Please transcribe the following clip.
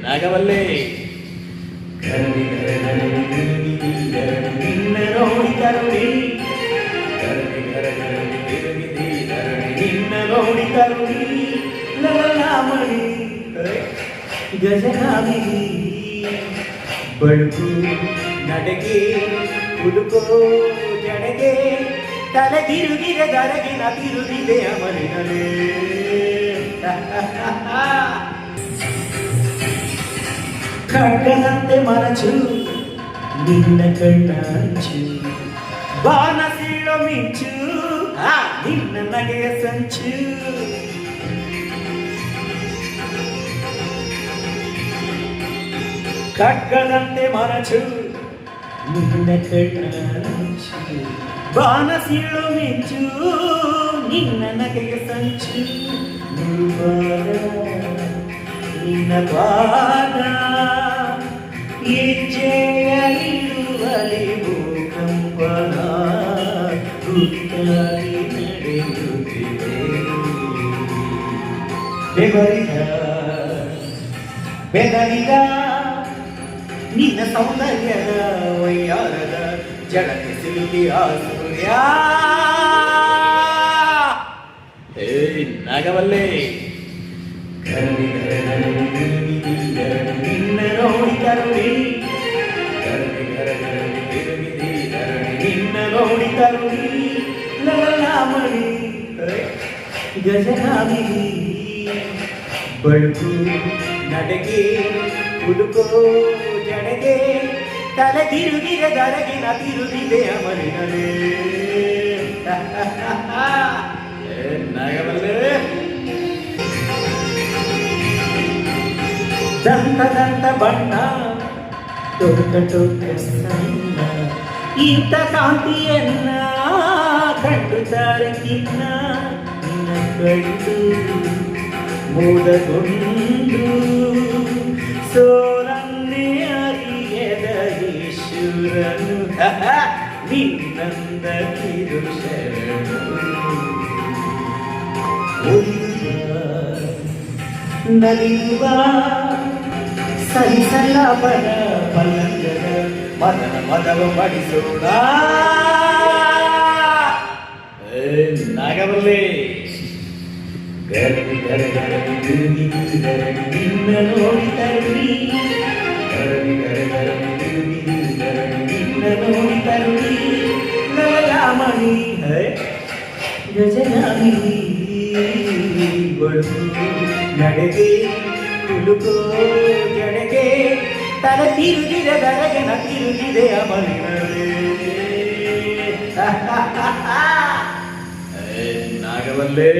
ನಾಗವಲ್ಲೇ ನಿನ್ನ ನೋಡಿ ಕರುಣಿ ನಿನ್ನ ನೋಡಿ ಕರುಣಿ ಲಲಲಾಮಣಿ ಗಜನಾಮಿನಿ ಬಳುಕು ನಡೆಗೆ ಹುಡುಕೋ ಜಡೆಗೆ ತಲೆ ತಿರುಗಿದ ದರಗಿನ ತಿರುಗಿದೆ ಅಮಲಿನಲೇ ಖಡ್ಗದಂತೆ ಮರಚು ನಿನ್ನ ಕಣ್ಣಂಚು ಬಾನ ಸೀಳೋ ಮಿಂಚು ನಿನ್ನ ನಗೆಯ ಸಂಚು ಖಡ್ಗದಂತೆ ಮರಚು ನಿನ್ನ ಕಣ್ಣಂಚು ಬಾನ ಸೀಳೋ ಮಿಂಚು ನಿನ್ನ ನಗೆಯ ಸಂಚು ನಿನ್ನ ಪಾದ ಹೆಜ್ಜೆಯ ಇರುವಲ್ಲಿ ಭೂಕಂಪನ ಗುಟ್ಟಾಗಿ ನಡೆಯುತ್ತಿದೆ ಬೆದರಿದ ನಿನ್ನ ಸೌಂದರ್ಯದ ವೈಯಾರದ ಜಡಕ್ಕೆ ಸಿಲುಕಿಯ ಸೂರ್ಯ ನಾಗವಲ್ಲೇ ನಿನ್ನ ನೋಡಿ ಕರುಣಿ ನಿನ್ನ ನೋಡಿ ಕರುಣಿ ಲಲಲಾಮಣಿ ಗಜನಾಮಿನಿ ಬಳುಕು ನಡೆಗೆ ಹುಡುಕೋ ಜಡೆಗೆ ತಲೆ ತಿರುಗಿದ ದರಗಿನ ತಿರುಗಿದೆ ಅಮಲಿನಲೇ ನಾಗವಲ್ಲೇ ದಂತ ಬಣ್ಣ ಟೊಕ್ಕ ಸಣ್ಣ ಇಂಥ ಕಾಂತಿಯನ್ನ ಕಂಡುತ್ತಾರೆ ಕಿನ್ನ ನಿನ್ನ ಕಂಡು ಮೂಡಗೊಂಡು ಸೋರನ್ನೇ ಅರಿಯದ ಈಶ್ವರನು ನಿನ್ನಂದ ಕಿರು ಶರಣು ನಲಿಯುವ ಸರಿಸಲ್ಲಪದ ಪಲ್ಲಂಗದ ಮದನ ಮದವ ಬಡಿಸೋಣ ನಾಗವಲ್ಲೇ ಗರಡಿ ಗರಗರಡಿ ತಿರುಗಿ ಗರಡಿ ನಿನ್ನ ನೋಡಿ ತರುಣಿ ಗರಡಿ ಗರಗರಡಿ ತಿರುಗಿ ಗರಡಿ ನಿನ್ನ ನೋಡಿ ತರುಣಿ ಲಲಲಾಮಣಿ ಗಜನಾಮಿನಿ ಬಳುಕು ನಡೆಗೆ ಹುಡುಕೋ ಜಡೆಗೆ ತಲೆ ತಿರುಗಿದ ದರಗಿನ ತಿರುಗಿದೆ ಅಮಲಿನಲೇ ನಾಗವಲ್ಲೇ